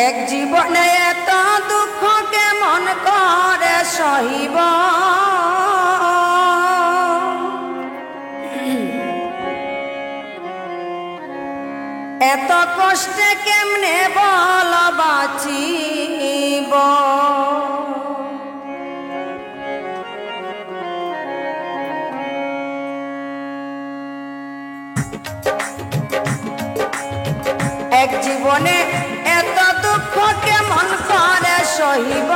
এক জীবনে এত দুঃখ কেমন করে সহিব, এত কষ্টে কেমনে বল বাঁচিব। এক জীবনে এত দুঃখ কেমন করে সহিব,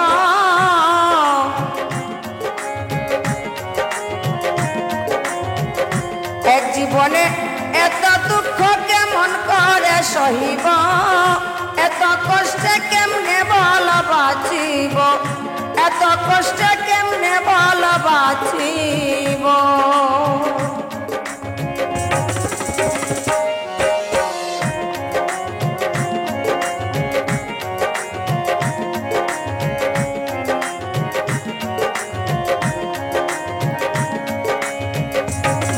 এক জীবনে এত দুঃখ কেমন করে সহিব, এত কষ্টে কেমনে বল বাঁচিব, এত কষ্টে কেমনে বল বাঁচিব।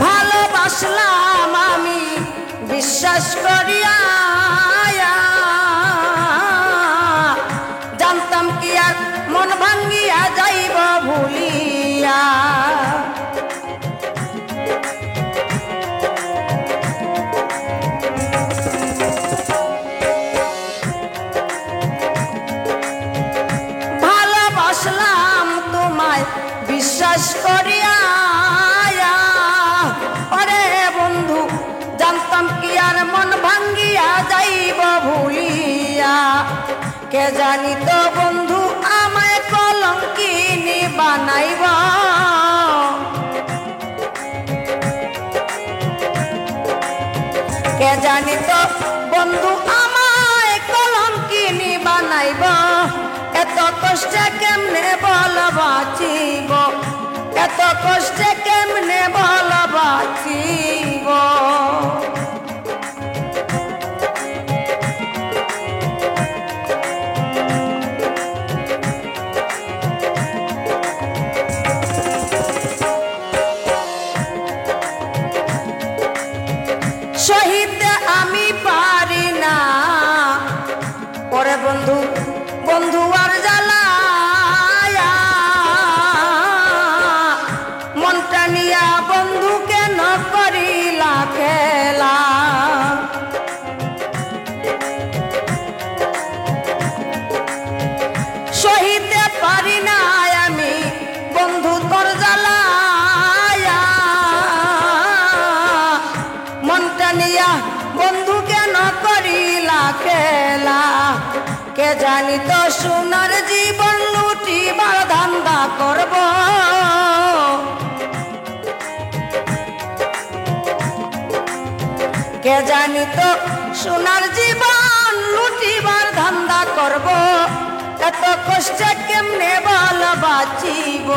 ভালোবাসলাম আমি বিশ্বাস করিয়া, জানতাম কি আর মন ভাঙ্গিয়া যাইব ভুলিয়া। ভালোবাসলাম তোমায় বিশ্বাস করিয়া, ওরে বন্ধু জানতাম কি আর মন ভাঙ্গিয়া যাইব ভুলিয়া। কে জানি তো বন্ধু আমায় কলঙ্কিনী বানাইব, কে জানি তো বন্ধু আমায় কলঙ্কিনী বানাইব। এত কষ্টে কেমনে বল বাঁচিব, এত কষ্টে কেমনে বল বাঁচিব। সহিতে আমি পারি না ওরে বন্ধু, বন্ধু আর জ্বালা, মনটা নিয়া বন্ধু কেন করিলা খেলা। সহিতে পারি না আমি বন্ধু তোর জ্বালা, মনটা নিয়া বন্ধু কেন করিলা খেলা। কে জানি তো সোনার জীবন লুটিবার ধান্দা করব, কে জানি তো সোনার জীবন লুটিবার ধান্দা করব। এত কষ্টে কেমনে বল বাঁচিব,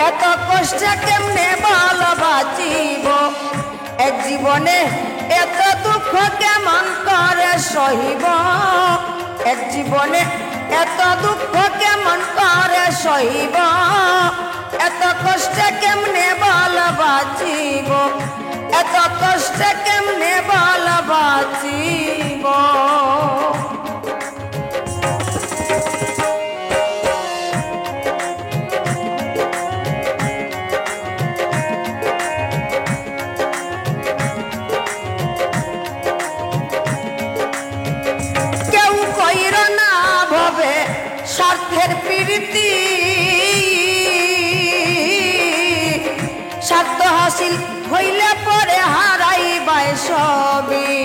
এত কষ্টে কেমনে বল বাঁচিব। এক জীবনে এত দুঃখ কেমন করে সহিব, এক জীবনে এত দুঃখ কেমন করে সহিব। এত কষ্টে কেমনে বল বাঁচিব, এত কষ্টে কেমনে বল বাঁচিব। কেউ কইর না ভবে স্বার্থের প্রীতি, স্বার্থ হাসিল হইলে পরে হারাইবাই সবই।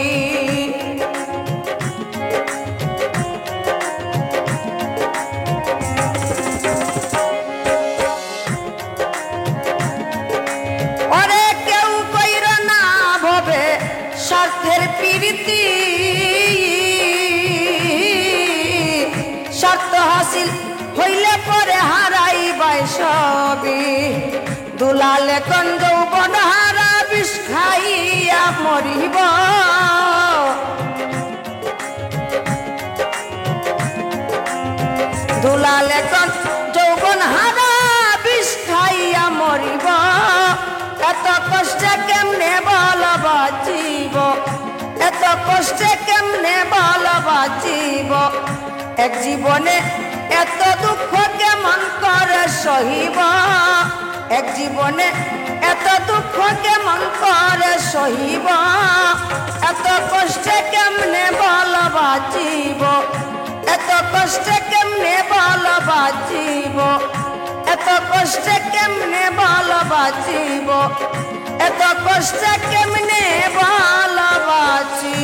ওরে কেউ কইর না ভবে স্বার্থের প্রীতি, স্বার্থ হাসিল হইলে পরে হারাইবাই সবই। দুলালে কোন যৌবন হারা বিষ খাইয়া মরিব, দুলালে কোন যৌবন হারা বিষ খাইয়া মরিব। এত কষ্টে কেমনে বল বাঁচিব, এত কষ্ট কষ্টে কেমনে ভালোবাসিব এক জীবনে এত দুঃখ কেমন করে সহিব এক জীবনে এত দুঃখ কেমন করে সহিব এত কষ্টে কেমনে ভালোবাসিব এত কষ্টে কেমনে ভালোবাসিব এত কষ্টে কেমনে ভালোবাসিব এত কষ্টে কেমনে ভালোবাসিব